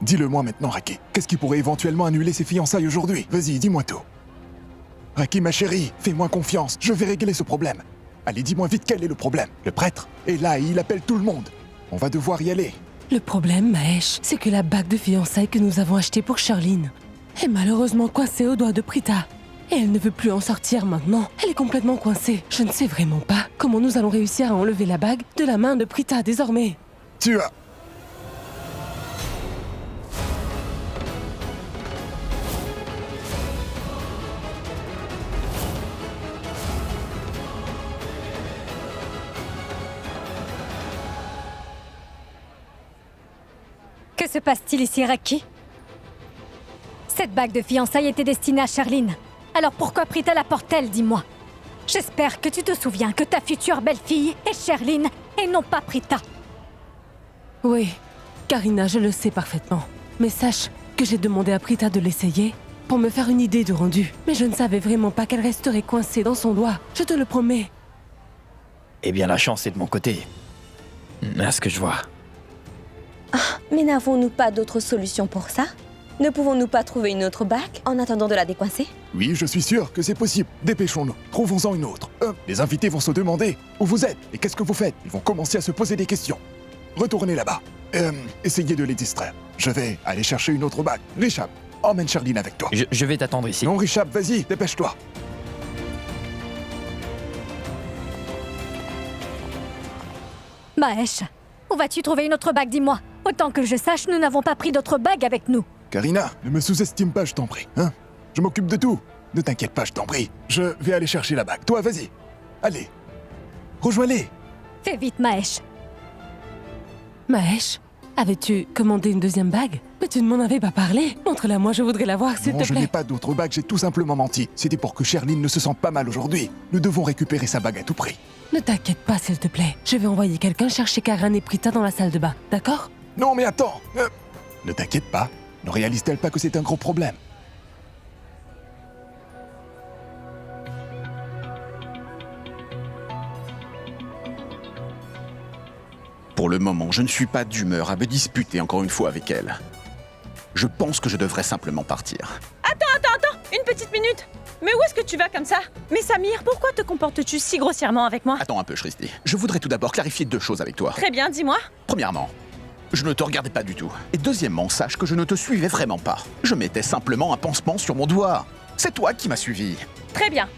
Dis-le-moi maintenant, Raki. Qu'est-ce qui pourrait éventuellement annuler ses fiançailles aujourd'hui? Vas-y, dis-moi tout. Raki, ma chérie, fais-moi confiance. Je vais régler ce problème. Allez, dis-moi vite quel est le problème. Le prêtre est là et il appelle tout le monde. On va devoir y aller. Le problème, Mahesh, c'est que la bague de fiançailles que nous avons achetée pour Charline est malheureusement coincée au doigt de Prita. Et elle ne veut plus en sortir maintenant. Elle est complètement coincée. Je ne sais vraiment pas comment nous allons réussir à enlever la bague de la main de Prita désormais. Tu as... Que se passe-t-il ici, Raki? Cette bague de fiançailles était destinée à Charline. Alors pourquoi Prita la porte-t-elle, dis-moi? J'espère que tu te souviens que ta future belle-fille est Charline et non pas Prita. Oui, Karina, je le sais parfaitement. Mais sache que j'ai demandé à Prita de l'essayer pour me faire une idée du rendu. Mais je ne savais vraiment pas qu'elle resterait coincée dans son doigt. Je te le promets. Eh bien, la chance est de mon côté. À ce que je vois. Mais n'avons-nous pas d'autre solution pour ça? Ne pouvons-nous pas trouver une autre bague en attendant de la décoincer? Oui, je suis sûr que c'est possible. Dépêchons-nous. Trouvons-en une autre. Les invités vont se demander où vous êtes et qu'est-ce que vous faites. Ils vont commencer à se poser des questions. Retournez là-bas. Essayez de les distraire. Je vais aller chercher une autre bague. Rishab, emmène Charline avec toi. Je vais t'attendre ici. Non, Rishab, vas-y, dépêche-toi. Mahesh, où vas-tu trouver une autre bague, dis-moi? Autant que je sache, nous n'avons pas pris d'autre bague avec nous. Karina, ne me sous-estime pas, je t'en prie. Hein? Je m'occupe de tout. Ne t'inquiète pas, je t'en prie. Je vais aller chercher la bague. Toi, vas-y. Allez. Rejoins-les. Fais vite, Mahesh. Mahesh, avais-tu commandé une deuxième bague? Mais tu ne m'en avais pas parlé. Montre-la moi, je voudrais la voir, s'il Non, te je plaît. n'ai pas d'autre bague, j'ai tout simplement menti. C'était pour que Charline ne se sente pas mal aujourd'hui. Nous devons récupérer sa bague à tout prix. Ne t'inquiète pas, s'il te plaît. Je vais envoyer quelqu'un chercher Karan et Prita dans la salle de bain, d'accord? Non, mais attends. Ne t'inquiète pas. Ne réalise-t-elle pas que c'est un gros problème? Pour le moment, je ne suis pas d'humeur à me disputer encore une fois avec elle. Je pense que je devrais simplement partir. Attends, une petite minute. Mais où est-ce que tu vas comme ça? Mais Samir, pourquoi te comportes-tu si grossièrement avec moi? Attends un peu, Shristi. Je voudrais tout d'abord clarifier deux choses avec toi. Très bien, dis-moi. Premièrement, je ne te regardais pas du tout. Et deuxièmement, sache que je ne te suivais vraiment pas. Je mettais simplement un pansement sur mon doigt. C'est toi qui m'as suivi. Très bien.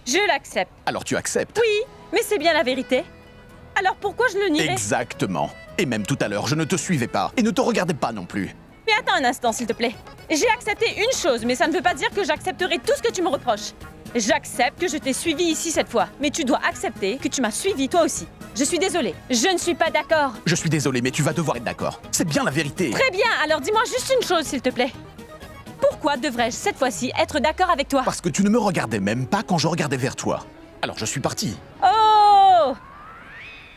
Je l'accepte. Alors tu acceptes? Oui, mais c'est bien la vérité. Alors pourquoi je le nierais? Exactement. Et même tout à l'heure, je ne te suivais pas et ne te regardais pas non plus. Mais attends un instant, s'il te plaît. J'ai accepté une chose, mais ça ne veut pas dire que j'accepterai tout ce que tu me reproches. J'accepte que je t'ai suivi ici cette fois, mais tu dois accepter que tu m'as suivi toi aussi. Je suis désolée, je ne suis pas d'accord. Je suis désolé, mais tu vas devoir être d'accord. C'est bien la vérité. Très bien, alors dis-moi juste une chose, s'il te plaît. Pourquoi devrais-je cette fois-ci être d'accord avec toi? Parce que tu ne me regardais même pas quand je regardais vers toi. Alors je suis parti. Oh!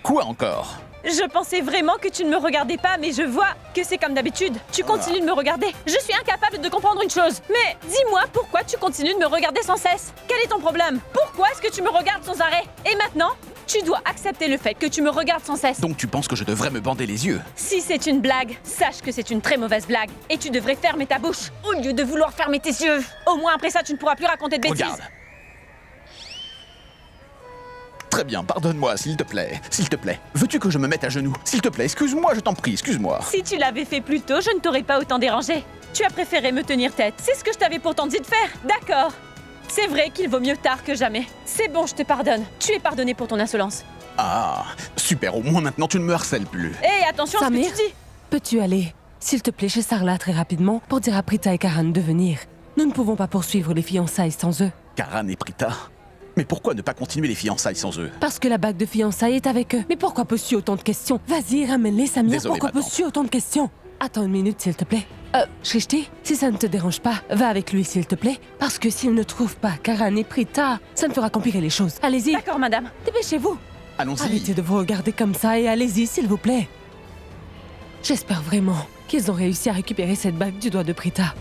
Quoi encore? Je pensais vraiment que tu ne me regardais pas, mais je vois que c'est comme d'habitude. Tu continues de me regarder. Je suis incapable de comprendre une chose. Mais dis-moi pourquoi tu continues de me regarder sans cesse? Quel est ton problème? Pourquoi est-ce que tu me regardes sans arrêt? Et maintenant, tu dois accepter le fait que tu me regardes sans cesse. Donc tu penses que je devrais me bander les yeux? Si c'est une blague, sache que c'est une très mauvaise blague. Et tu devrais fermer ta bouche, au lieu de vouloir fermer tes yeux. Au moins après ça, tu ne pourras plus raconter de bêtises. Regarde. Très bien, pardonne-moi, s'il te plaît. S'il te plaît. Veux-tu que je me mette à genoux? S'il te plaît, excuse-moi, je t'en prie, excuse-moi. Si tu l'avais fait plus tôt, je ne t'aurais pas autant dérangé. Tu as préféré me tenir tête. C'est ce que je t'avais pourtant dit de faire. D'accord. C'est vrai qu'il vaut mieux tard que jamais. C'est bon, je te pardonne. Tu es pardonné pour ton insolence. Ah, super, au moins maintenant tu ne me harcèles plus. Hé, attention à ce que Samir, tu dis. peux-tu aller, s'il te plaît, chez Sarla très rapidement pour dire à Prita et Karan de venir? Nous ne pouvons pas poursuivre les fiançailles sans eux. Karan et Prita? Mais pourquoi ne pas continuer les fiançailles sans eux? Parce que la bague de fiançailles est avec eux. Mais pourquoi poses-tu autant de questions? Vas-y, ramène-les, Samir. Désolé, Pourquoi maman. poses-tu autant de questions? Attends une minute, s'il te plaît. Shrishti, si ça ne te dérange pas, va avec lui, s'il te plaît. Parce que s'il ne trouve pas Karan et Prita, ça ne fera qu'empirer les choses. Allez-y, D'accord, madame. dépêchez-vous. Allons-y. Arrêtez de vous regarder comme ça et allez-y, s'il vous plaît. J'espère vraiment qu'ils ont réussi à récupérer cette bague du doigt de Prita.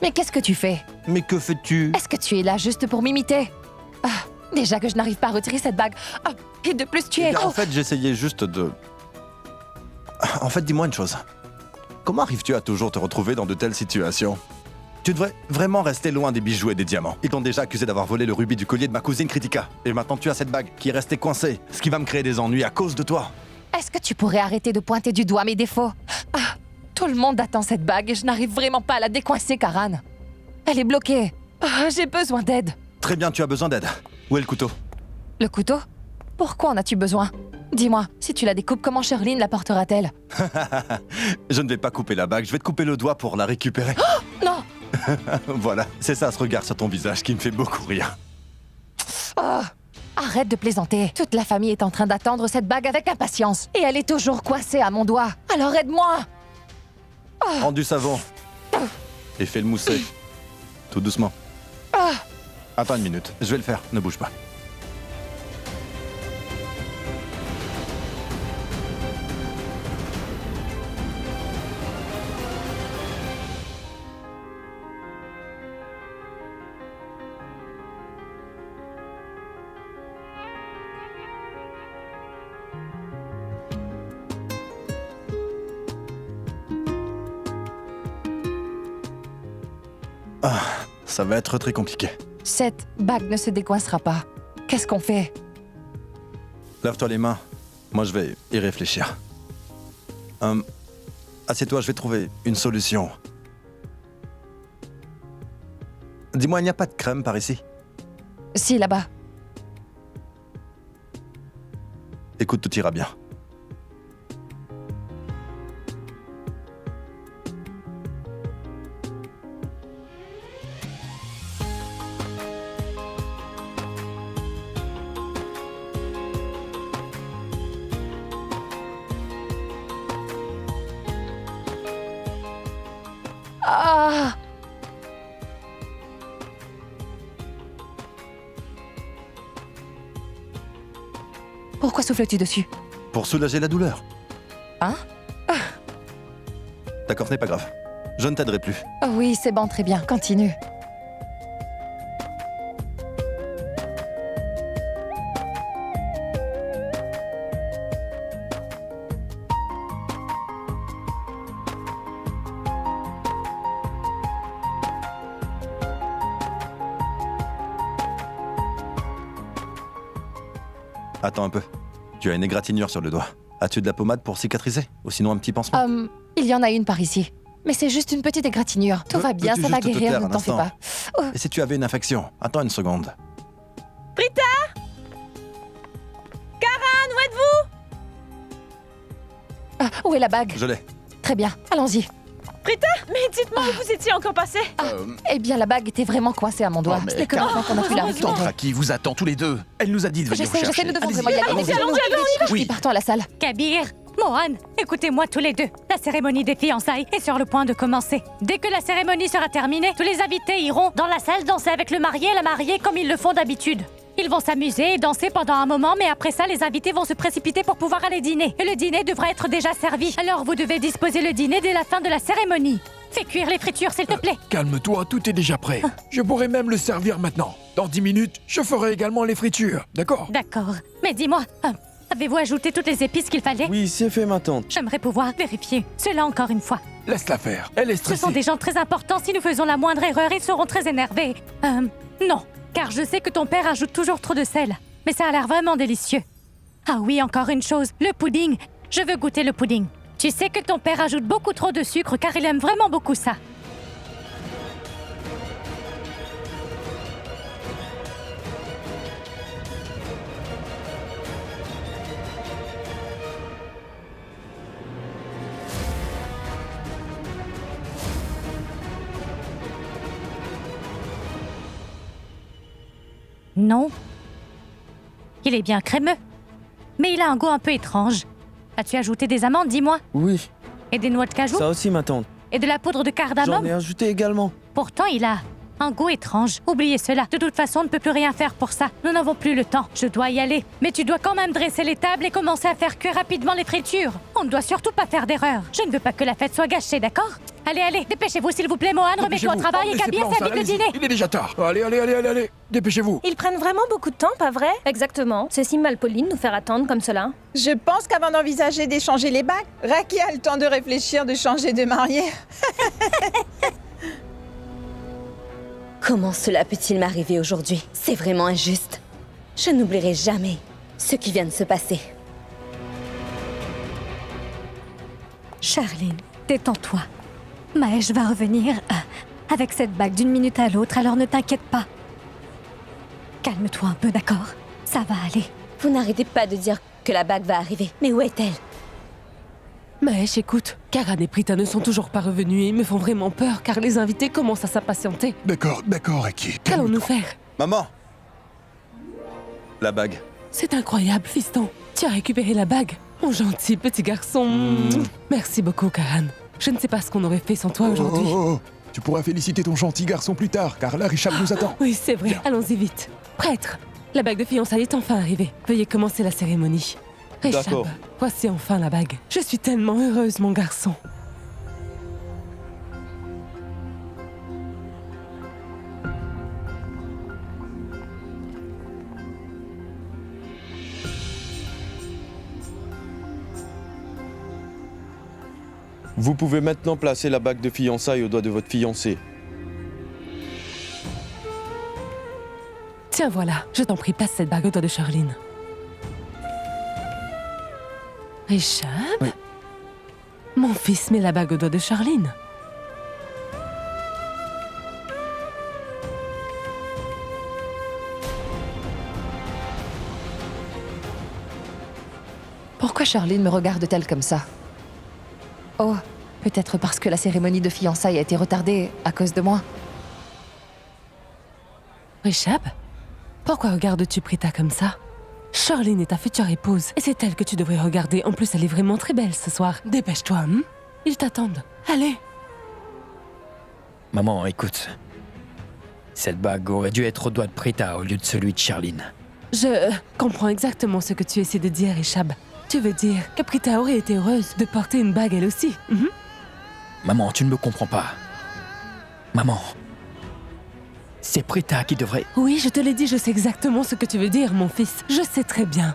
Mais qu'est-ce que tu fais? Mais que fais-tu? Est-ce que tu es là juste pour m'imiter? Ah, déjà que je n'arrive pas à retirer cette bague. Ah, et de plus, tu Eh es... bien, en fait, j'essayais juste de... En fait, dis-moi une chose. Comment arrives-tu à toujours te retrouver dans de telles situations? Tu devrais vraiment rester loin des bijoux et des diamants. Ils t'ont déjà accusé d'avoir volé le rubis du collier de ma cousine Kritika. Et maintenant tu as cette bague qui est restée coincée, ce qui va me créer des ennuis à cause de toi. Est-ce que tu pourrais arrêter de pointer du doigt mes défauts? Ah, tout le monde attend cette bague et je n'arrive vraiment pas à la décoincer, Karan. Elle est bloquée. Ah, j'ai besoin d'aide. Très bien, tu as besoin d'aide. Où est le couteau? Le couteau? Pourquoi en as-tu besoin? Dis-moi, si tu la découpes, comment Charline la portera-t-elle? Je ne vais pas couper la bague, je vais te couper le doigt pour la récupérer. Oh, non! Voilà, c'est ça ce regard sur ton visage qui me fait beaucoup rire. Oh, arrête de plaisanter. Toute la famille est en train d'attendre cette bague avec impatience. Et elle est toujours coincée à mon doigt. Alors aide-moi! Prends du savon. Et fais le mousser. Tout doucement. Attends une minute, je vais le faire, ne bouge pas. Ça va être très compliqué. Cette bague ne se décoincera pas. Qu'est-ce qu'on fait? Lave-toi les mains. Moi, je vais y réfléchir. Assieds-toi, je vais trouver une solution. Dis-moi, il n'y a pas de crème par ici? Si, là-bas. Écoute, tout ira bien. Ah! Pourquoi souffles-tu dessus? Pour soulager la douleur. Hein? D'accord, ce n'est pas grave. Je ne t'aiderai plus. Oh oui, c'est bon, très bien. Continue. Attends un peu. Tu as une égratignure sur le doigt. As-tu de la pommade pour cicatriser? Ou sinon un petit pansement? Il y en a une par ici. Mais c'est juste une petite égratignure. Tout va bien, Peux-tu ça va juste te guérir, taire ne un t'en fais instant? pas. Oh, Et si tu avais une infection? Attends une seconde. ah, où est la bague? Je l'ai. Très bien, allons-y. Mais dites-moi où vous étiez encore passé. Eh bien, la bague était vraiment coincée à mon doigt. Oh, mais Ce n'est que maintenant qu'on a pu la récupérer. Tantraki vous attend tous les deux. Elle nous a dit de venir vous J'essaie, chercher. nous devons Allez-y. vraiment y aller. allons-y, Allons-y. Oui. Partons à la salle. Kabir, Mohan, écoutez-moi tous les deux. La cérémonie des fiançailles est sur le point de commencer. Dès que la cérémonie sera terminée, tous les invités iront dans la salle danser avec le marié et la mariée comme ils le font d'habitude. Ils vont s'amuser et danser pendant un moment, mais après ça, les invités vont se précipiter pour pouvoir aller dîner. Et le dîner devra être déjà servi. Alors vous devez disposer le dîner dès la fin de la cérémonie. Fais cuire les fritures, s'il te plaît. Calme-toi, tout est déjà prêt. Je pourrais même le servir maintenant. Dans 10 minutes, je ferai également les fritures, d'accord? D'accord. Mais dis-moi, avez-vous ajouté toutes les épices qu'il fallait? Oui, c'est fait, ma tante. J'aimerais pouvoir vérifier cela encore une fois. Laisse-la faire, elle est Ce stressée. sont des gens très importants. Si nous faisons la moindre erreur, ils seront très énervés. Non, car je sais que ton père ajoute toujours trop de sel. Mais ça a l'air vraiment délicieux. Ah oui, encore une chose, le pudding. Je veux goûter le pudding. Tu sais que ton père ajoute beaucoup trop de sucre car il aime vraiment beaucoup ça. Non. Il est bien crémeux. Mais il a un goût un peu étrange. As-tu ajouté des amandes, dis-moi? Oui, Et des noix de cajou? ça aussi, ma tante. Et de la poudre de J'en cardamome? ai ajouté également. Pourtant, il a un goût étrange. Oubliez cela. De toute façon, on ne peut plus rien faire pour ça. Nous n'avons plus le temps. Je dois y aller. Mais tu dois quand même dresser les tables et commencer à faire cuire rapidement les fritures. On ne doit surtout pas faire d'erreur. Je ne veux pas que la fête soit gâchée, d'accord? Allez, allez, dépêchez-vous s'il vous plaît, Mohan, remets-toi au travail et Gabi s'habille le dîner. Il est déjà tard. Allez, dépêchez-vous. Ils prennent vraiment beaucoup de temps, pas vrai? Exactement. C'est si malpoli de nous faire attendre comme cela. Je pense qu'avant d'envisager d'échanger les bagues, Raki a le temps de réfléchir de changer de mariée. Comment cela peut-il m'arriver aujourd'hui? C'est vraiment injuste. Je n'oublierai jamais ce qui vient de se passer. Charline, détends-toi. Mahesh va revenir avec cette bague d'une minute à l'autre, alors ne t'inquiète pas. Calme-toi un peu, d'accord? Ça va aller. Vous n'arrêtez pas de dire que la bague va arriver. Mais où est-elle? Mahesh, écoute, Karan et Prita ne sont toujours pas revenus et ils me font vraiment peur car les invités commencent à s'impatienter. D'accord, Raki. Qu'allons-nous faire? Maman! La bague. C'est incroyable, fiston. Tu as récupéré la bague. Mon gentil petit garçon. Merci beaucoup, Karan. Je ne sais pas ce qu'on aurait fait sans toi aujourd'hui. Tu pourras féliciter ton gentil garçon plus tard, car là, Richard nous attend. Oui, c'est vrai. Allons-y vite. Prêtre, la bague de fiançailles est enfin arrivée. Veuillez commencer la cérémonie. Richard, D'accord. voici enfin la bague. Je suis tellement heureuse, mon garçon. Vous pouvez maintenant placer la bague de fiançailles au doigt de votre fiancé. Tiens, voilà. Je t'en prie, place cette bague au doigt de Charline. Richard? Oui. Mon fils met la bague au doigt de Charline. Pourquoi Charline me regarde-t-elle comme ça? Oh, peut-être parce que la cérémonie de fiançailles a été retardée à cause de moi. Richard? Pourquoi regardes-tu Prita comme ça? Charline est ta future épouse, et c'est elle que tu devrais regarder. En plus, elle est vraiment très belle ce soir. Dépêche-toi, Ils t'attendent. Allez. Maman, écoute. Cette bague aurait dû être au doigt de Prita au lieu de celui de Charline. Je comprends exactement ce que tu essaies de dire, Richard. Tu veux dire que Prita aurait été heureuse de porter une bague elle aussi? Maman, tu ne me comprends pas. Maman. C'est Prita qui devrait... Oui, je te l'ai dit, je sais exactement ce que tu veux dire, mon fils. Je sais très bien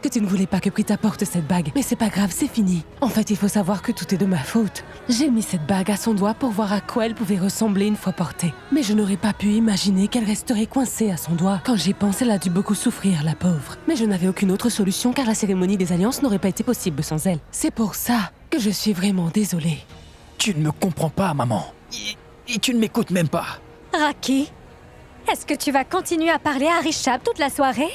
que tu ne voulais pas que Prita porte cette bague. Mais c'est pas grave, c'est fini. En fait, il faut savoir que tout est de ma faute. J'ai mis cette bague à son doigt pour voir à quoi elle pouvait ressembler une fois portée. Mais je n'aurais pas pu imaginer qu'elle resterait coincée à son doigt. Quand j'y pense, elle a dû beaucoup souffrir, la pauvre. Mais je n'avais aucune autre solution car la cérémonie des alliances n'aurait pas été possible sans elle. C'est pour ça que je suis vraiment désolée. Tu ne me comprends pas, maman. Et tu ne m'écoutes même pas. Raki, est-ce que tu vas continuer à parler à Richard toute la soirée?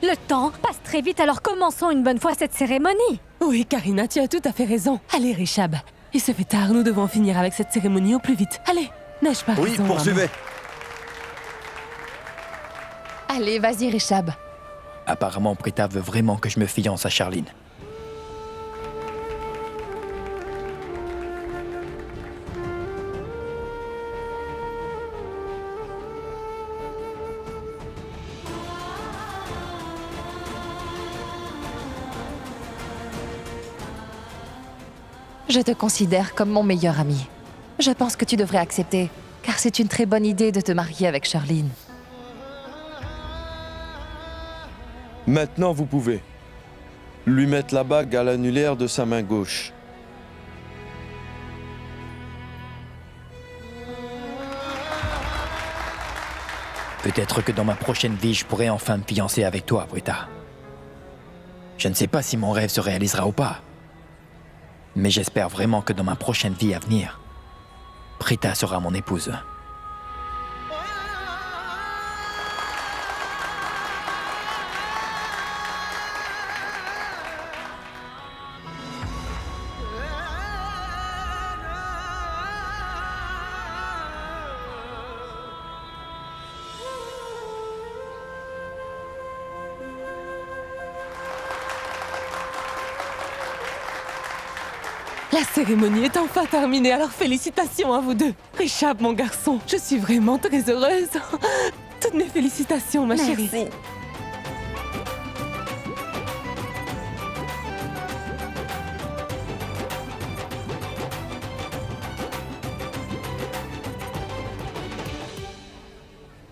Le temps passe très vite, alors commençons une bonne fois cette cérémonie. Oui, Karina, tu as tout à fait raison. Allez, Richard, il se fait tard, nous devons finir avec cette cérémonie au plus vite. Allez, n'ai-je pas Oui, raison, poursuivez. Allez, vas-y, Richard. Apparemment, Prita veut vraiment que je me fiance à Charline. Je te considère comme mon meilleur ami. Je pense que tu devrais accepter, car c'est une très bonne idée de te marier avec Charline. Maintenant, vous pouvez lui mettre la bague à l'annulaire de sa main gauche. Peut-être que dans ma prochaine vie, je pourrai enfin me fiancer avec toi, Prita. Je ne sais pas si mon rêve se réalisera ou pas. Mais j'espère vraiment que dans ma prochaine vie à venir, Prita sera mon épouse. La cérémonie est enfin terminée, alors félicitations à vous deux. Richard, mon garçon, je suis vraiment très heureuse. Toutes mes félicitations, ma chérie. Merci.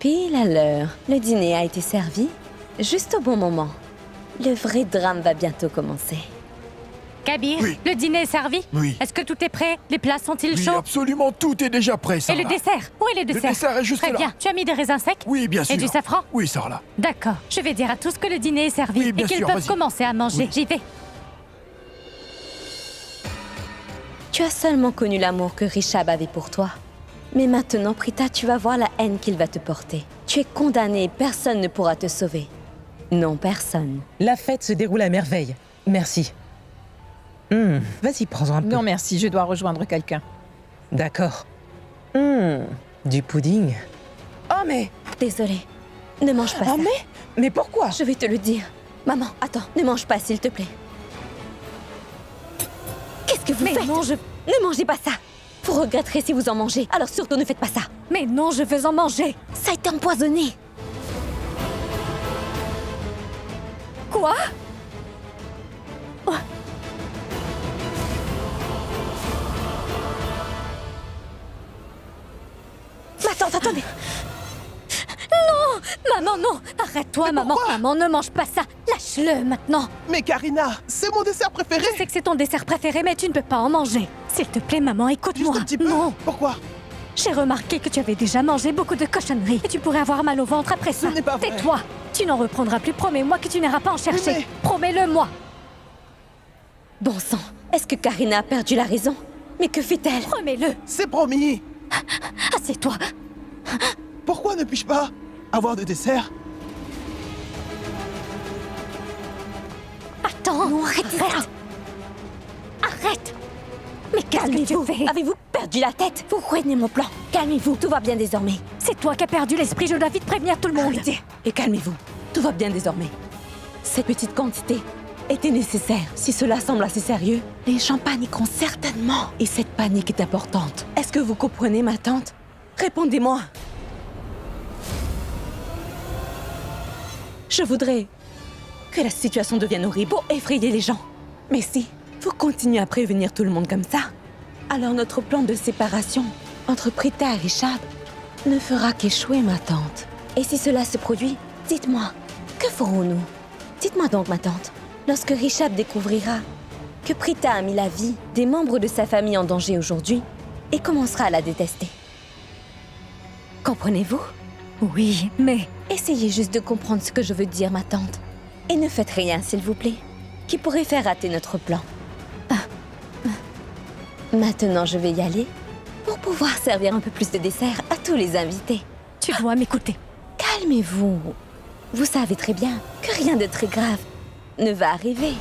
Pile à l'heure. Le dîner a été servi juste au bon moment. Le vrai drame va bientôt commencer. Kabir, Oui. le dîner est servi? Oui. Est-ce que tout est prêt? Les plats sont-ils Oui, chauds? absolument, tout est déjà prêt, Et Sarah. le dessert? Où est le dessert? dessert est juste Très là. bien. Tu as mis des raisins secs? Oui, bien sûr. Et du safran? Oui, Sarah. D'accord. Je vais dire à tous que le dîner est servi Oui, et bien qu'ils sûr, peuvent vas-y. commencer à manger. Oui. J'y vais. Tu as seulement connu l'amour que Rishab avait pour toi. Mais maintenant, Prita, tu vas voir la haine qu'il va te porter. Tu es condamnée et personne ne pourra te sauver. Non, personne. La fête se déroule à merveille. Merci. Vas-y, prends-en un peu. Non, merci, je dois rejoindre quelqu'un. D'accord. Du pudding. Oh, mais... Désolée. Ne mange pas ça. Mais pourquoi? Je vais te le dire. Maman, attends, ne mange pas, s'il te plaît. Qu'est-ce que vous faites? non, je... Ne mangez pas ça. Vous regretterez si vous en mangez, alors surtout ne faites pas ça. Mais non, je veux en manger. Ça a été empoisonné. Quoi? Ma tante, attendez. Non! Maman, non! Arrête-toi, maman! Maman, ne mange pas ça! Lâche-le maintenant! Mais Karina, c'est mon dessert préféré. Je sais que c'est ton dessert préféré, mais tu ne peux pas en manger. S'il te plaît, maman, écoute-moi. Juste un petit peu. Non! Pourquoi? J'ai remarqué que tu avais déjà mangé beaucoup de cochonneries et tu pourrais avoir mal au ventre après ça. Ce n'est pas vrai. Tais-toi! Tu n'en reprendras plus, promets-moi que tu n'iras pas en chercher. mais- Promets-le-moi! Bon sang, est-ce que Karina a perdu la raison? Mais que fait-elle? Promets-le! C'est promis. Assieds-toi! Pourquoi ne puis-je pas avoir de dessert? Attends! Non, arrêtez ça. Arrête! Mais qu'est-ce que tu fais? Avez-vous perdu la tête? Vous ruinez mon plan. Calmez-vous, tout va bien désormais. C'est toi qui as perdu l'esprit, je dois vite prévenir tout le monde! Arrêtez et calmez-vous. Tout va bien désormais. Cette petite quantité était nécessaire. Si cela semble assez sérieux, les gens paniqueront certainement. Et cette panique est importante. Est-ce que vous comprenez, ma tante? Répondez-moi. Je voudrais que la situation devienne horrible pour effrayer les gens. Mais si vous continuez à prévenir tout le monde comme ça, alors notre plan de séparation entre Prita et Richard ne fera qu'échouer, ma tante. Et si cela se produit, dites-moi, que ferons-nous? Dites-moi donc, ma tante, lorsque Richard découvrira que Prita a mis la vie des membres de sa famille en danger aujourd'hui et commencera à la détester. Comprenez-vous? Oui, mais... Essayez juste de comprendre ce que je veux dire, ma tante. Et ne faites rien, s'il vous plaît, qui pourrait faire rater notre plan. Maintenant, je vais y aller pour pouvoir servir un peu plus de dessert à tous les invités. Tu dois m'écouter. Calmez-vous. Vous savez très bien que rien de très grave ne va arriver.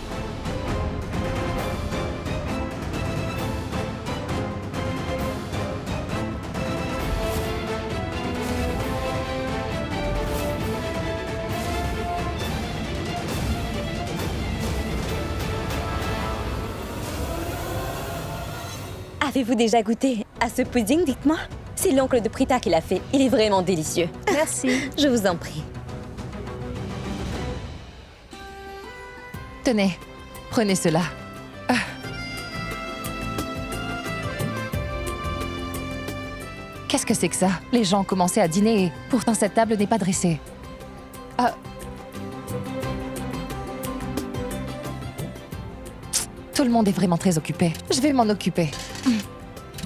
Avez-vous déjà goûté à ce pudding, dites-moi? C'est l'oncle de Prita qui l'a fait. Il est vraiment délicieux. Merci. Je vous en prie. Tenez, prenez cela. Ah. Qu'est-ce que c'est que ça? Les gens ont commencé à dîner et pourtant cette table n'est pas dressée. Ah. Tout le monde est vraiment très occupé. Je vais m'en occuper.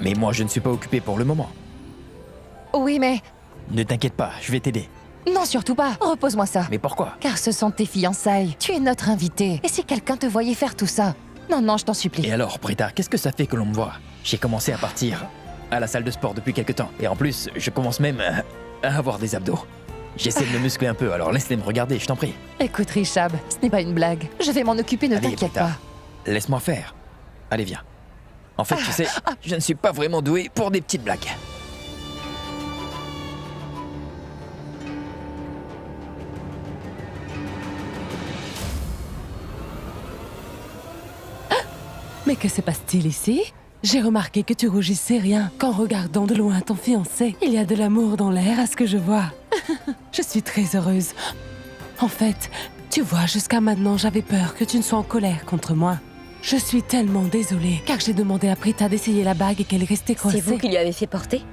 Mais moi, je ne suis pas occupé pour le moment. Oui, mais... Ne t'inquiète pas, je vais t'aider. Non, surtout pas. Repose-moi ça. Mais pourquoi? Car ce sont tes fiançailles. Tu es notre invité. Et si quelqu'un te voyait faire tout ça? Non, non, je t'en supplie. Et alors, Prita, qu'est-ce que ça fait que l'on me voit? J'ai commencé à partir à la salle de sport depuis quelque temps. Et en plus, je commence même à avoir des abdos. J'essaie de me muscler un peu, alors laisse-les me regarder, je t'en prie. Écoute, Richab, ce n'est pas une blague. Je vais m'en occuper, ne Allez, t'inquiète Prita, pas. laisse-moi faire. Allez, viens. En fait, tu sais, je ne suis pas vraiment doué pour des petites blagues. Mais que se passe-t-il ici? J'ai remarqué que tu rougissais rien qu'en regardant de loin ton fiancé. Il y a de l'amour dans l'air à ce que je vois. Je suis très heureuse. En fait, tu vois, jusqu'à maintenant, j'avais peur que tu ne sois en colère contre moi. Je suis tellement désolée, car j'ai demandé à Prita d'essayer la bague et qu'elle restait coincée. C'est vous qui lui avez fait porter?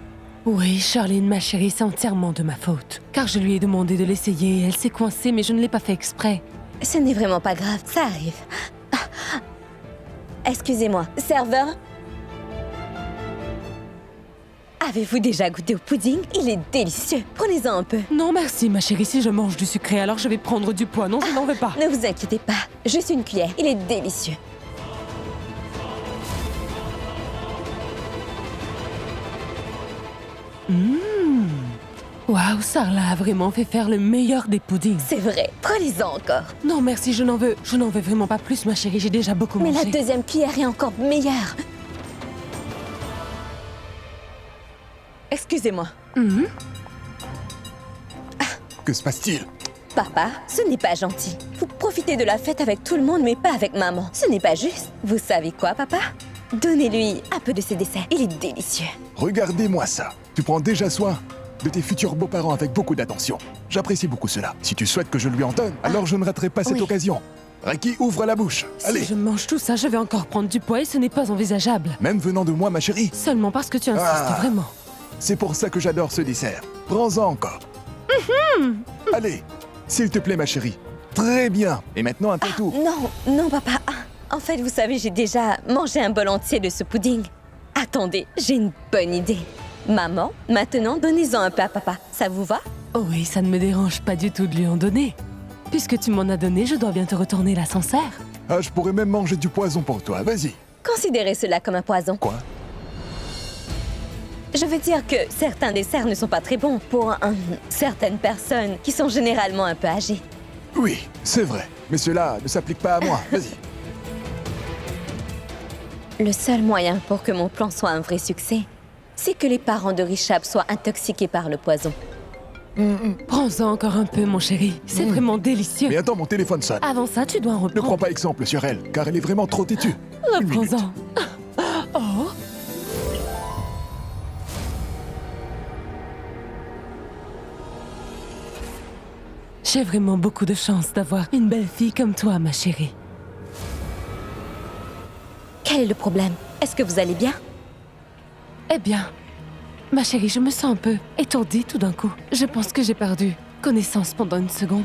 Oui, Charline, ma chérie, c'est entièrement de ma faute. Car je lui ai demandé de l'essayer et elle s'est coincée, mais je ne l'ai pas fait exprès. Ce n'est vraiment pas grave, ça arrive. Excusez-moi, serveur? Avez-vous déjà goûté au pudding? Il est délicieux. Prenez-en un peu. Non, merci, ma chérie. Si je mange du sucré, alors je vais prendre du poids. Non, je n'en veux pas. Ne vous inquiétez pas. Juste une cuillère. Il est délicieux. Waouh, Sarla a vraiment fait faire le meilleur des puddings. C'est vrai. Prenez-en encore. Non, merci, je n'en veux vraiment pas plus, ma chérie. J'ai déjà beaucoup Mais mangé. la deuxième cuillère est encore meilleure. Excusez-moi. Que se passe-t-il? Papa, ce n'est pas gentil. Vous profitez de la fête avec tout le monde, mais pas avec maman. Ce n'est pas juste. Vous savez quoi, papa? Donnez-lui un peu de ses desserts. Il est délicieux. Regardez-moi ça. Tu prends déjà soin de tes futurs beaux-parents avec beaucoup d'attention. J'apprécie beaucoup cela. Si tu souhaites que je lui en donne, alors je ne raterai pas cette occasion. Raki, ouvre la bouche. Allez. Si je mange tout ça, je vais encore prendre du poids et ce n'est pas envisageable. Même venant de moi, ma chérie. Seulement parce que tu insistes vraiment. C'est pour ça que j'adore ce dessert. Prends-en encore. Allez, s'il te plaît, ma chérie. Très bien. Et maintenant, un peu tout. Non, papa. En fait, vous savez, j'ai déjà mangé un bol entier de ce pudding. Attendez, j'ai une bonne idée. Maman, maintenant, donnez-en un peu à papa. Ça vous va? Oh oui, ça ne me dérange pas du tout de lui en donner. Puisque tu m'en as donné, je dois bien te retourner l'ascenseur. Ah, je pourrais même manger du poison pour toi. Vas-y. Considérez cela comme un poison. Quoi? Je veux dire que certains desserts ne sont pas très bons pour certaines personnes qui sont généralement un peu âgées. Oui, c'est vrai. Mais cela ne s'applique pas à moi. Vas-y. Le seul moyen pour que mon plan soit un vrai succès, c'est que les parents de Richab soient intoxiqués par le poison. Prends-en encore un peu, mon chéri. C'est vraiment délicieux. Mais attends, mon téléphone sonne. Avant ça, tu dois en reprendre. Ne prends pas exemple sur elle, car elle est vraiment trop têtue. Reprends-en. Oh. J'ai vraiment beaucoup de chance d'avoir une belle fille comme toi, ma chérie. Quel est le problème? Est-ce que vous allez bien? Eh bien, ma chérie, je me sens un peu étourdie tout d'un coup. Je pense que j'ai perdu connaissance pendant une seconde.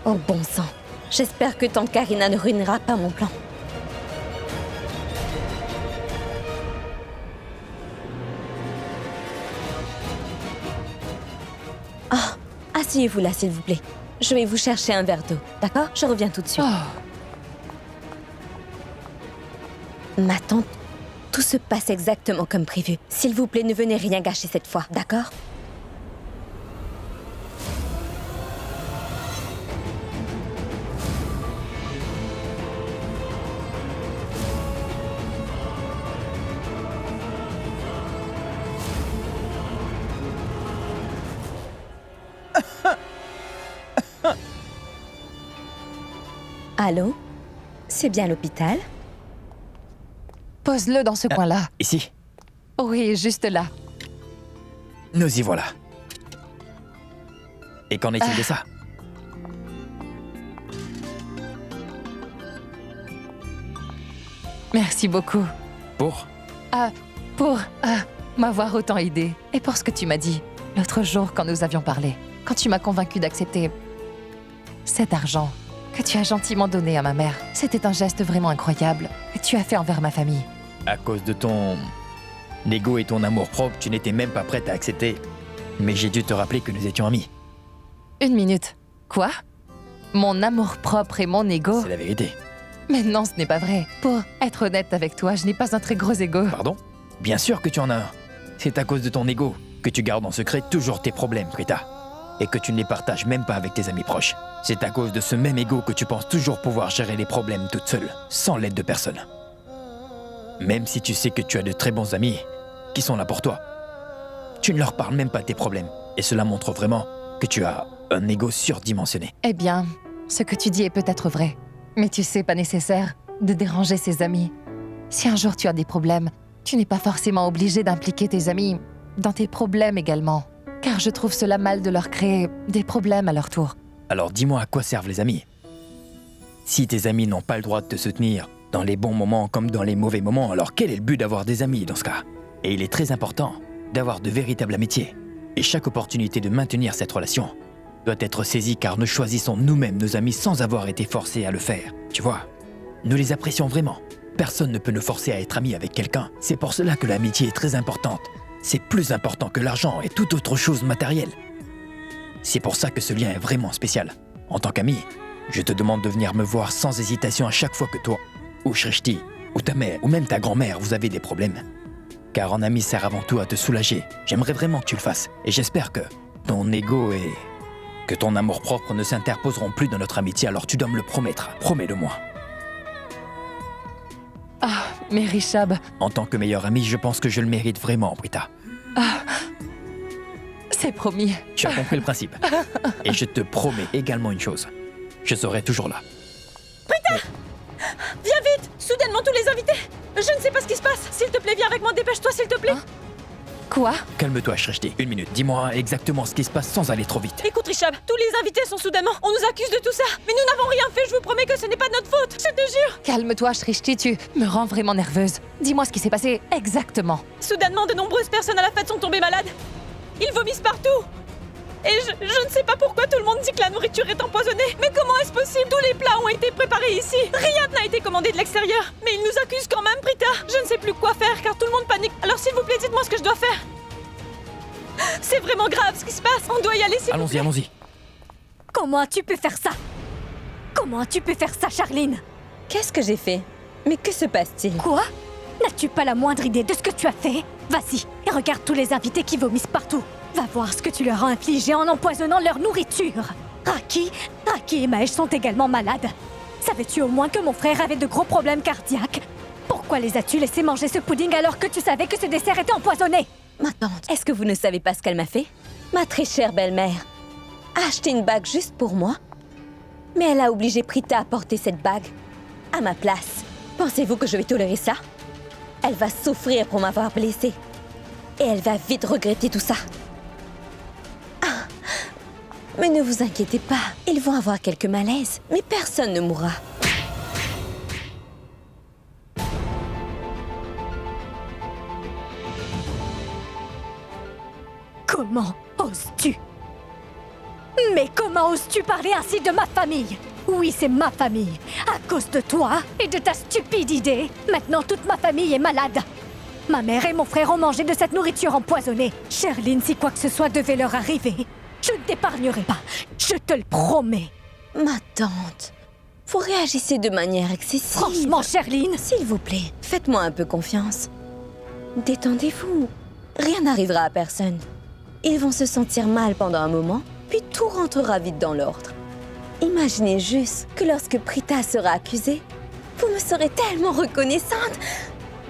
Oh bon sang. J'espère que tante Karina ne ruinera pas mon plan. Oh, asseyez-vous là, s'il vous plaît. Je vais vous chercher un verre d'eau, d'accord? Je reviens tout de suite. Ma tante, tout se passe exactement comme prévu. S'il vous plaît, ne venez rien gâcher cette fois, d'accord? Allô? C'est bien l'hôpital? Pose-le dans ce coin-là. Ici. Oui, juste là. Nous y voilà. Et qu'en est-il de ça? Merci beaucoup. Pour? Pour m'avoir autant aidé. Et pour ce que tu m'as dit l'autre jour quand nous avions parlé. Quand tu m'as convaincu d'accepter cet argent que tu as gentiment donné à ma mère. C'était un geste vraiment incroyable que tu as fait envers ma famille. À cause de ton ego et ton amour-propre, tu n'étais même pas prête à accepter. Mais j'ai dû te rappeler que nous étions amis. Une minute. Quoi? Mon amour-propre et mon ego? C'est la vérité. Mais non, ce n'est pas vrai. Pour être honnête avec toi, je n'ai pas un très gros ego. Pardon? Bien sûr que tu en as un. C'est à cause de ton ego que tu gardes en secret toujours tes problèmes, Prita. Et que tu ne les partages même pas avec tes amis proches. C'est à cause de ce même ego que tu penses toujours pouvoir gérer les problèmes toute seule, sans l'aide de personne. Même si tu sais que tu as de très bons amis qui sont là pour toi, tu ne leur parles même pas de tes problèmes. Et cela montre vraiment que tu as un ego surdimensionné. Eh bien, ce que tu dis est peut-être vrai. Mais tu sais, pas nécessaire de déranger ses amis. Si un jour tu as des problèmes, tu n'es pas forcément obligé d'impliquer tes amis dans tes problèmes également. Car je trouve cela mal de leur créer des problèmes à leur tour. Alors dis-moi à quoi servent les amis? Si tes amis n'ont pas le droit de te soutenir Dans les bons moments comme dans les mauvais moments, alors quel est le but d'avoir des amis dans ce cas? Et il est très important d'avoir de véritables amitiés. Et chaque opportunité de maintenir cette relation doit être saisie car nous choisissons nous-mêmes nos amis sans avoir été forcés à le faire. Tu vois, nous les apprécions vraiment. Personne ne peut nous forcer à être amis avec quelqu'un. C'est pour cela que l'amitié est très importante. C'est plus important que l'argent et toute autre chose matérielle. C'est pour ça que ce lien est vraiment spécial. En tant qu'ami, je te demande de venir me voir sans hésitation à chaque fois que toi, ou Shrishti, ou ta mère, ou même ta grand-mère, vous avez des problèmes. Car un ami sert avant tout à te soulager. J'aimerais vraiment que tu le fasses. Et j'espère que ton ego et que ton amour-propre ne s'interposeront plus dans notre amitié, alors tu dois me le promettre. Promets-le-moi. Ah, mais Rishab... En tant que meilleur ami, je pense que je le mérite vraiment, Britta. Ah, c'est promis. Tu as compris le principe. Et je te promets également une chose. Je serai toujours là. Britta! Viens vite! Soudainement, tous les invités! Je ne sais pas ce qui se passe! S'il te plaît, viens avec moi, dépêche-toi, s'il te plaît! Hein? Quoi? Calme-toi, Shrishti. Une minute. Dis-moi exactement ce qui se passe sans aller trop vite. Écoute, Rishab, tous les invités sont soudainement. On nous accuse de tout ça. Mais nous n'avons rien fait, je vous promets que ce n'est pas de notre faute. Je te jure. Calme-toi, Shrishti, tu me rends vraiment nerveuse. Dis-moi ce qui s'est passé exactement. Soudainement, de nombreuses personnes à la fête sont tombées malades. Ils vomissent partout. Et je ne sais pas pourquoi tout le monde dit que la nourriture est empoisonnée. Mais comment est-ce possible? Tous les plats ont été préparés ici. Rien n'a été commandé de l'extérieur. Mais ils nous accusent quand même, Britta. Je ne sais plus quoi faire car tout le monde panique. Alors s'il vous plaît, dites-moi ce que je dois faire. C'est vraiment grave ce qui se passe. On doit y aller, s'il vous plaît. Allons-y. Comment as-tu pu faire ça? Comment as-tu pu faire ça, Charline? Qu'est-ce que j'ai fait? Mais que se passe-t-il? Quoi? N'as-tu pas la moindre idée de ce que tu as fait? Vas-y, et regarde tous les invités qui vomissent partout. Va voir ce que tu leur as infligé en empoisonnant leur nourriture. Raki et Mahesh sont également malades. Savais-tu au moins que mon frère avait de gros problèmes cardiaques? Pourquoi les as-tu laissés manger ce pudding alors que tu savais que ce dessert était empoisonné? Ma tante, est-ce que vous ne savez pas ce qu'elle m'a fait? Ma très chère belle-mère a acheté une bague juste pour moi, mais elle a obligé Prita à porter cette bague à ma place. Pensez-vous que je vais tolérer ça? Elle va souffrir pour m'avoir blessée. Et elle va vite regretter tout ça. Ah, mais ne vous inquiétez pas, ils vont avoir quelques malaises, mais personne ne mourra. Comment oses-tu? Mais comment oses-tu parler ainsi de ma famille? Oui, c'est ma famille. À cause de toi et de ta stupide idée, maintenant toute ma famille est malade. Ma mère et mon frère ont mangé de cette nourriture empoisonnée. Sherline, si quoi que ce soit devait leur arriver, je ne t'épargnerai pas. Je te le promets. Ma tante, vous réagissez de manière excessive. Franchement, Sherline, s'il vous plaît, faites-moi un peu confiance. Détendez-vous. Rien n'arrivera à personne. Ils vont se sentir mal pendant un moment, puis tout rentrera vite dans l'ordre. Imaginez juste que lorsque Prita sera accusée, vous me serez tellement reconnaissante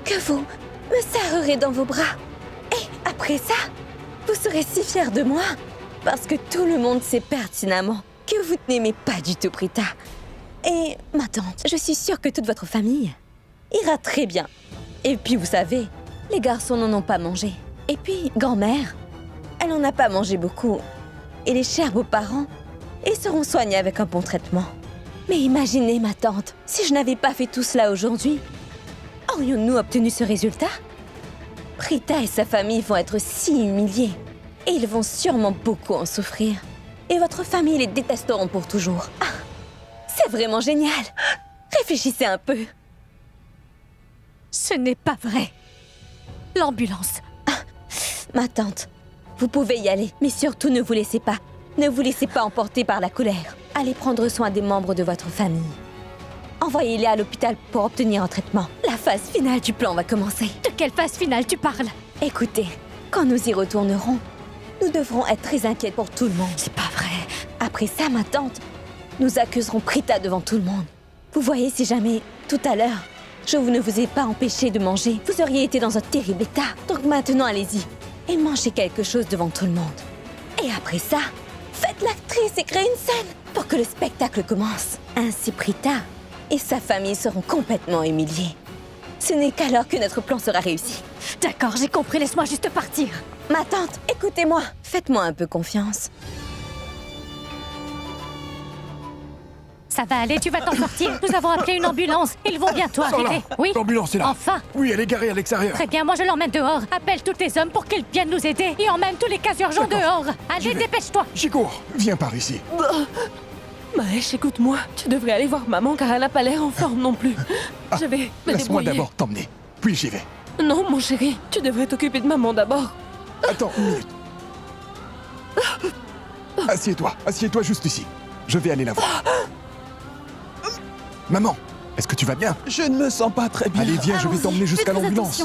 que vous me serrerez dans vos bras. Et après ça, vous serez si fiers de moi parce que tout le monde sait pertinemment que vous n'aimez pas du tout Prita. Et ma tante, je suis sûre que toute votre famille ira très bien. Et puis vous savez, les garçons n'en ont pas mangé. Et puis, grand-mère, elle n'en a pas mangé beaucoup. Et les chers beaux-parents, ils seront soignés avec un bon traitement. Mais imaginez, ma tante, si je n'avais pas fait tout cela aujourd'hui, aurions-nous obtenu ce résultat? Prita et sa famille vont être si humiliés. Et ils vont sûrement beaucoup en souffrir. Et votre famille les détesteront pour toujours. Ah, c'est vraiment génial. Réfléchissez un peu. ce n'est pas vrai. L'ambulance. Ah, ma tante, vous pouvez y aller, mais surtout ne vous laissez pas. Ne vous laissez pas emporter par la colère. Allez prendre soin des membres de votre famille. Envoyez-les à l'hôpital pour obtenir un traitement. La phase finale du plan va commencer. De quelle phase finale tu parles? Écoutez, quand nous y retournerons, nous devrons être très inquiets pour tout le monde. C'est pas vrai. Après ça, ma tante, nous accuserons Prita devant tout le monde. Vous voyez, si jamais, tout à l'heure, je ne vous ai pas empêché de manger, vous auriez été dans un terrible état. Donc maintenant, allez-y et mangez quelque chose devant tout le monde. Et après ça, faites l'actrice et créez une scène pour que le spectacle commence. Ainsi, Prita et sa famille seront complètement humiliés. Ce n'est qu'alors que notre plan sera réussi. D'accord, j'ai compris, laisse-moi juste partir. Ma tante, écoutez-moi, faites-moi un peu confiance. Ça va aller, tu vas t'en sortir. Nous avons appelé une ambulance. Ils vont bientôt Sors là. arriver. Oui. L'ambulance est là. Enfin. Oui, elle est garée à l'extérieur. Très bien, moi je l'emmène dehors. Appelle tous tes hommes pour qu'ils viennent nous aider. Et emmène tous les cas urgents dehors. Allez, dépêche-toi. J'y cours. Viens par ici. Mahesh, écoute-moi. Tu devrais aller voir maman car elle n'a pas l'air en forme non plus. Je vais me Laisse-moi débrouiller. d'abord t'emmener. Puis j'y vais. Non, mon chéri, tu devrais t'occuper de maman d'abord. Attends une minute. Assieds-toi juste ici. Je vais aller la voir. Maman, est-ce que tu vas bien? Je ne me sens pas très bien. Allez, viens, je vais t'emmener jusqu'à l'ambulance.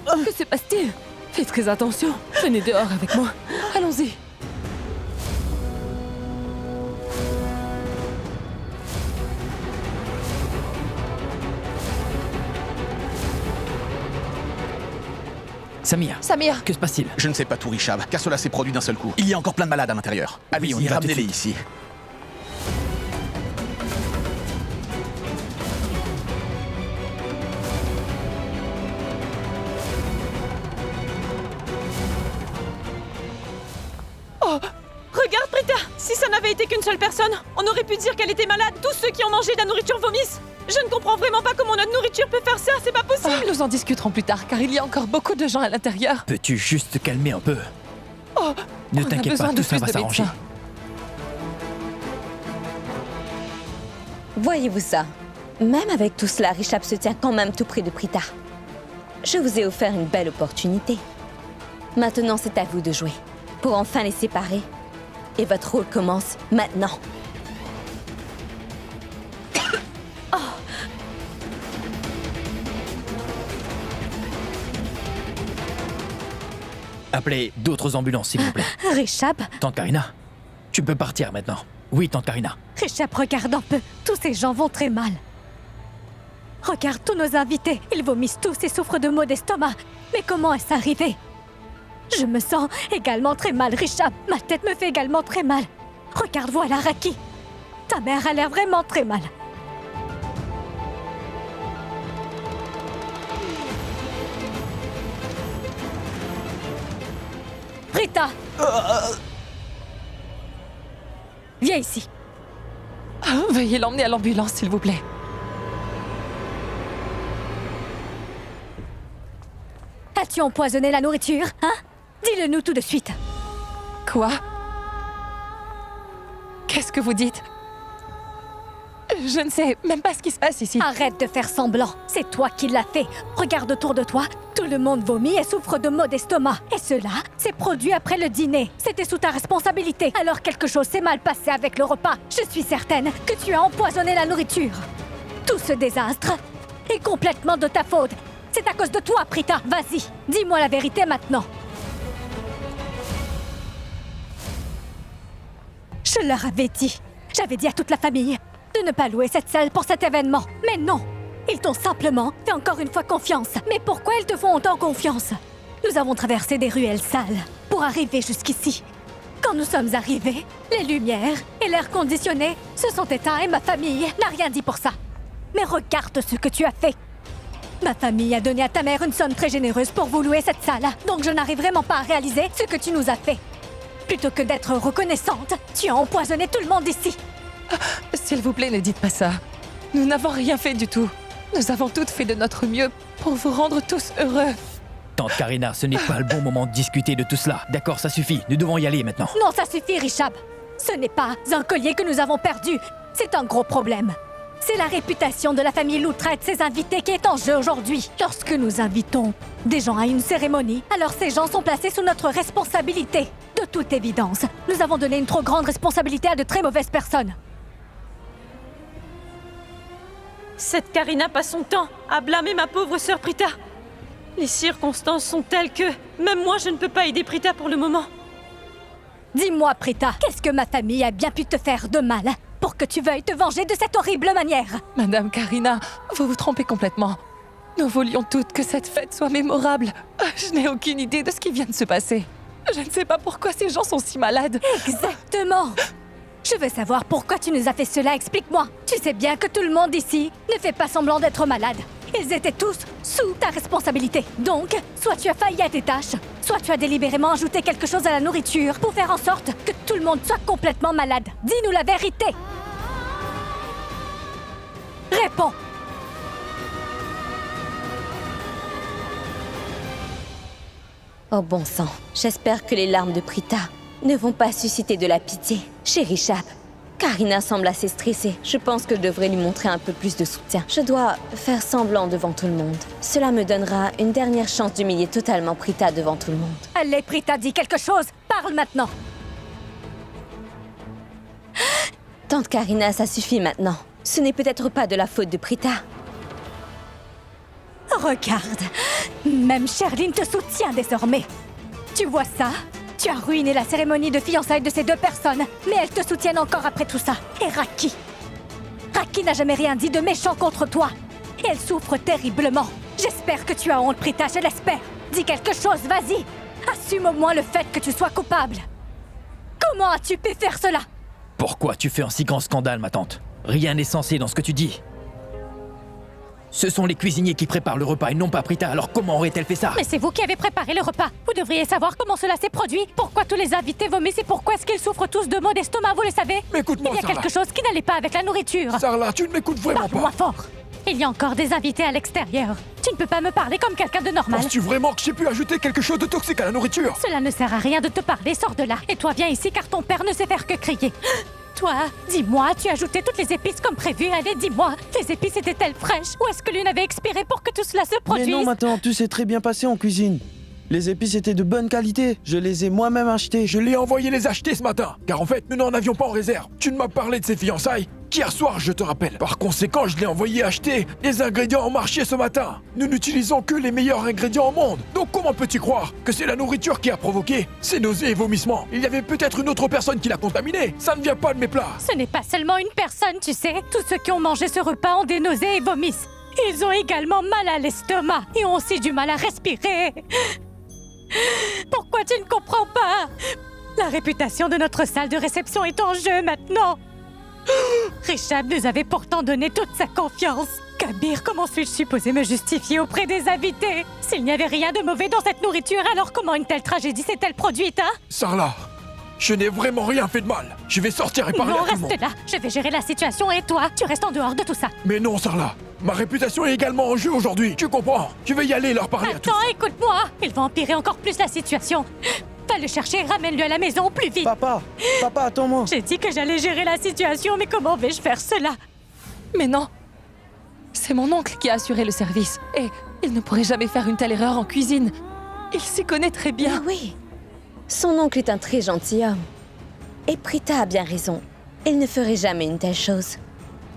Que se passe-t-il? Fais très attention. Venez dehors avec moi. Allons-y. Samir, que se passe-t-il? Je ne sais pas tout, Richard, car cela s'est produit d'un seul coup. Il y a encore plein de malades à l'intérieur. Oui, on y Allez-y, va tout de ramenez-les suite. ici. Oh, regarde, Prita. Si ça n'avait été qu'une seule personne, on aurait pu dire qu'elle était malade. Tous ceux qui ont mangé de la nourriture vomissent. Je ne comprends vraiment pas comment notre nourriture peut faire ça. C'est pas possible. Nous en discuterons plus tard car il y a encore beaucoup de gens à l'intérieur. Peux-tu juste te calmer un peu? Oh, Ne on a t'inquiète besoin pas, de tout ça plus va de s'arranger. médecins. Voyez-vous ça? Même avec tout cela, Richard se tient quand même tout près de Prita. Je vous ai offert une belle opportunité. Maintenant, c'est à vous de jouer, pour enfin les séparer. Et votre rôle commence maintenant. Appelez d'autres ambulances, s'il vous plaît. Richard, Tante Karina, tu peux partir maintenant. Oui, Tante Karina. Richard, regarde un peu. Tous ces gens vont très mal. Regarde tous nos invités. Ils vomissent tous et souffrent de maux d'estomac. Mais comment est-ce arrivé? Je me sens également très mal, Richard. Ma tête me fait également très mal. Regarde, voilà Raki. Ta mère a l'air vraiment très mal. Rita! Viens ici. Veuillez l'emmener à l'ambulance, s'il vous plaît. As-tu empoisonné la nourriture, hein? Dis-le nous tout de suite. Quoi? Qu'est-ce que vous dites? Je ne sais même pas ce qui se passe ici. Arrête de faire semblant. C'est toi qui l'as fait. Regarde autour de toi. Tout le monde vomit et souffre de maux d'estomac. Et cela s'est produit après le dîner. C'était sous ta responsabilité. Alors quelque chose s'est mal passé avec le repas. Je suis certaine que tu as empoisonné la nourriture. Tout ce désastre est complètement de ta faute. C'est à cause de toi, Prita. Vas-y, dis-moi la vérité maintenant. Je leur avais dit. J'avais dit à toute la famille de ne pas louer cette salle pour cet événement. Mais non, ils t'ont simplement fait encore une fois confiance. Mais pourquoi ils te font autant confiance? Nous avons traversé des ruelles sales pour arriver jusqu'ici. Quand nous sommes arrivés, les lumières et l'air conditionné se sont éteints et ma famille n'a rien dit pour ça. Mais regarde ce que tu as fait. Ma famille a donné à ta mère une somme très généreuse pour vous louer cette salle. Donc je n'arrive vraiment pas à réaliser ce que tu nous as fait. Plutôt que d'être reconnaissante, tu as empoisonné tout le monde ici. S'il vous plaît, ne dites pas ça. Nous n'avons rien fait du tout. Nous avons toutes fait de notre mieux pour vous rendre tous heureux. Tante Karina, ce n'est pas le bon moment de discuter de tout cela. D'accord, ça suffit. Nous devons y aller maintenant. Non, ça suffit, Richard. Ce n'est pas un collier que nous avons perdu. C'est un gros problème. C'est la réputation de la famille Loutra et de ses invités qui est en jeu aujourd'hui. Lorsque nous invitons des gens à une cérémonie, alors ces gens sont placés sous notre responsabilité. De toute évidence, nous avons donné une trop grande responsabilité à de très mauvaises personnes. Cette Karina passe son temps à blâmer ma pauvre sœur Prita. Les circonstances sont telles que même moi je ne peux pas aider Prita pour le moment. Dis-moi, Prita, qu'est-ce que ma famille a bien pu te faire de mal pour que tu veuilles te venger de cette horrible manière? Madame Karina, vous vous trompez complètement. Nous voulions toutes que cette fête soit mémorable. Je n'ai aucune idée de ce qui vient de se passer. Je ne sais pas pourquoi ces gens sont si malades. Exactement. Je veux savoir pourquoi tu nous as fait cela, explique-moi. Tu sais bien que tout le monde ici ne fait pas semblant d'être malade. Ils étaient tous sous ta responsabilité. Donc, soit tu as failli à tes tâches, soit tu as délibérément ajouté quelque chose à la nourriture pour faire en sorte que tout le monde soit complètement malade. Dis-nous la vérité. Réponds. Oh bon sang, j'espère que les larmes de Prita ne vont pas susciter de la pitié. Chérie Chap, Karina semble assez stressée. Je pense que je devrais lui montrer un peu plus de soutien. Je dois faire semblant devant tout le monde. Cela me donnera une dernière chance d'humilier totalement Prita devant tout le monde. Allez, Prita, dis quelque chose. Parle maintenant. Tante Karina, ça suffit maintenant. Ce n'est peut-être pas de la faute de Prita. Regarde, même Charline te soutient désormais. Tu vois ça? Tu as ruiné la cérémonie de fiançailles de ces deux personnes, mais elles te soutiennent encore après tout ça. Et Raki? Raki n'a jamais rien dit de méchant contre toi. Et elle souffre terriblement. J'espère que tu as honte, Prita, je l'espère. Dis quelque chose, vas-y. Assume au moins le fait que tu sois coupable. Comment as-tu pu faire cela? Pourquoi tu fais un si grand scandale, ma tante? Rien n'est censé dans ce que tu dis. Ce sont les cuisiniers qui préparent le repas et non pas Prita, alors comment aurait-elle fait ça? Mais c'est vous qui avez préparé le repas. Vous devriez savoir comment cela s'est produit. Pourquoi tous les invités vomissent et pourquoi est-ce qu'ils souffrent tous de maux d'estomac, vous le savez? Mais écoute-moi, il y a Sarla. quelque chose qui n'allait pas avec la nourriture. Sarla, tu ne m'écoutes vraiment pas. Parle-moi fort. Il y a encore des invités à l'extérieur. Tu ne peux pas me parler comme quelqu'un de normal. Penses-tu vraiment que j'ai pu ajouter quelque chose de toxique à la nourriture? Cela ne sert à rien de te parler, sors de là. Et toi, viens ici car ton père ne sait faire que crier. Toi, dis-moi, tu as ajouté toutes les épices comme prévu. Allez, dis-moi, les épices étaient-elles fraîches ou est-ce que l'une avait expiré pour que tout cela se produise? Mais non, maintenant, tout s'est très bien passé en cuisine. Les épices étaient de bonne qualité. Je les ai moi-même achetées. Je l'ai envoyé les acheter ce matin, car en fait, nous n'en avions pas en réserve. Tu ne m'as parlé de ces fiançailles qu'hier soir, je te rappelle. Par conséquent, je l'ai envoyé acheter. Les ingrédients ont marché ce matin. Nous n'utilisons que les meilleurs ingrédients au monde. Donc comment peux-tu croire que c'est la nourriture qui a provoqué ces nausées et vomissements? Il y avait peut-être une autre personne qui l'a contaminé. Ça ne vient pas de mes plats. Ce n'est pas seulement une personne, tu sais. Tous ceux qui ont mangé ce repas ont des nausées et vomissent. Ils ont également mal à l'estomac et ont aussi du mal à respirer. Pourquoi tu ne comprends pas? La réputation de notre salle de réception est en jeu maintenant. Richard nous avait pourtant donné toute sa confiance. Kabir, comment suis-je supposé me justifier auprès des invités? S'il n'y avait rien de mauvais dans cette nourriture, alors comment une telle tragédie s'est-elle produite, hein? Sarla, je n'ai vraiment rien fait de mal. Je vais sortir et parler Non, à tout le monde. reste là. Je vais gérer la situation et toi, tu restes en dehors de tout ça. Mais non, Sarla. Ma réputation est également en jeu aujourd'hui. Tu comprends? Je vais y aller leur parler à tous. Attends, écoute-moi. Il va empirer encore plus la situation. Va le chercher, ramène-le à la maison plus vite. Papa, attends-moi. J'ai dit que j'allais gérer la situation, mais comment vais-je faire cela? Mais non. C'est mon oncle qui a assuré le service. Et il ne pourrait jamais faire une telle erreur en cuisine. Il s'y connaît très bien. Mais oui. Son oncle est un très gentil homme. Et Prita a bien raison. Il ne ferait jamais une telle chose.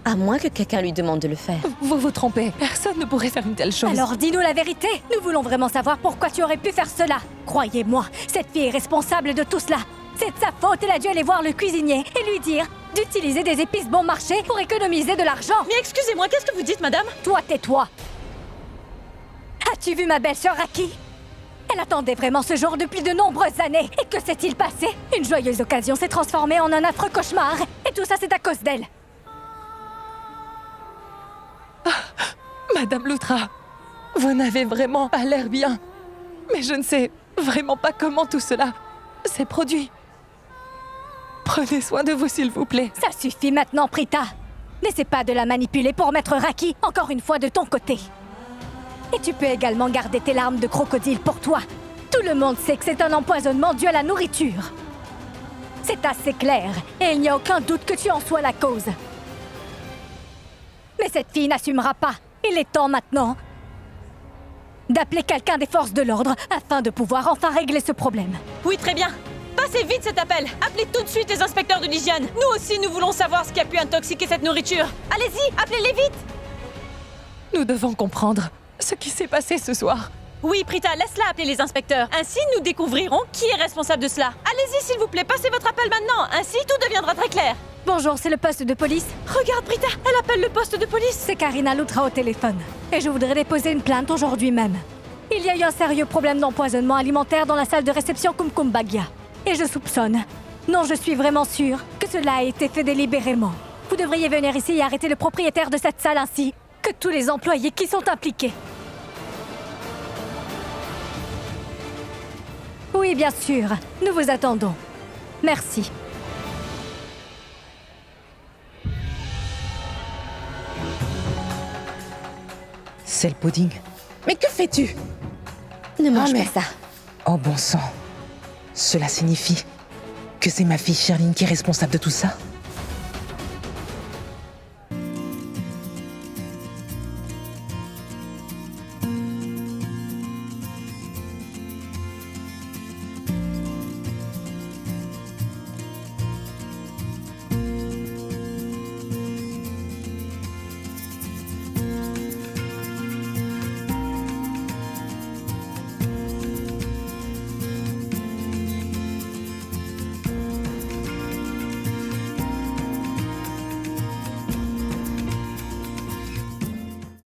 À moins que quelqu'un lui demande de le faire. Vous vous trompez. Personne ne pourrait faire une telle chose. Alors dis-nous la vérité. Nous voulons vraiment savoir pourquoi tu aurais pu faire cela. Croyez-moi, cette fille est responsable de tout cela. C'est de sa faute. Elle a dû aller voir le cuisinier et lui dire d'utiliser des épices bon marché pour économiser de l'argent. Mais excusez-moi, qu'est-ce que vous dites, madame? Toi, tais-toi. As-tu vu ma belle-sœur Raki? Elle attendait vraiment ce jour depuis de nombreuses années. Et que s'est-il passé? Une joyeuse occasion s'est transformée en un affreux cauchemar. Et tout ça, c'est à cause d'elle. Madame Loutra, vous n'avez vraiment pas l'air bien. Mais je ne sais vraiment pas comment tout cela s'est produit. Prenez soin de vous, s'il vous plaît. Ça suffit maintenant, Prita. N'essaie pas de la manipuler pour mettre Raki encore une fois de ton côté. Et tu peux également garder tes larmes de crocodile pour toi. Tout le monde sait que c'est un empoisonnement dû à la nourriture. C'est assez clair, et il n'y a aucun doute que tu en sois la cause. Mais cette fille n'assumera pas. Il est temps maintenant d'appeler quelqu'un des forces de l'ordre afin de pouvoir enfin régler ce problème. Oui, très bien. Passez vite cet appel. Appelez tout de suite les inspecteurs de l'hygiène. Nous aussi, nous voulons savoir ce qui a pu intoxiquer cette nourriture. Allez-y, appelez-les vite. Nous devons comprendre ce qui s'est passé ce soir. Oui, Prita, laisse-la appeler les inspecteurs. Ainsi, nous découvrirons qui est responsable de cela. Allez-y, s'il vous plaît, passez votre appel maintenant. Ainsi, tout deviendra très clair. Bonjour, c'est le poste de police. Regarde, Prita, elle appelle le poste de police. C'est Karina Loutra au téléphone. Et je voudrais déposer une plainte aujourd'hui même. Il y a eu un sérieux problème d'empoisonnement alimentaire dans la salle de réception Kumkum Bagia. Et je soupçonne, non, je suis vraiment sûre, que cela a été fait délibérément. Vous devriez venir ici et arrêter le propriétaire de cette salle ainsi que tous les employés qui sont impliqués. Oui, bien sûr. Nous vous attendons. Merci. C'est le pudding. Mais que fais-tu? Ne mange mais... pas ça. Oh bon sang. Cela signifie que c'est ma fille Charline qui est responsable de tout ça?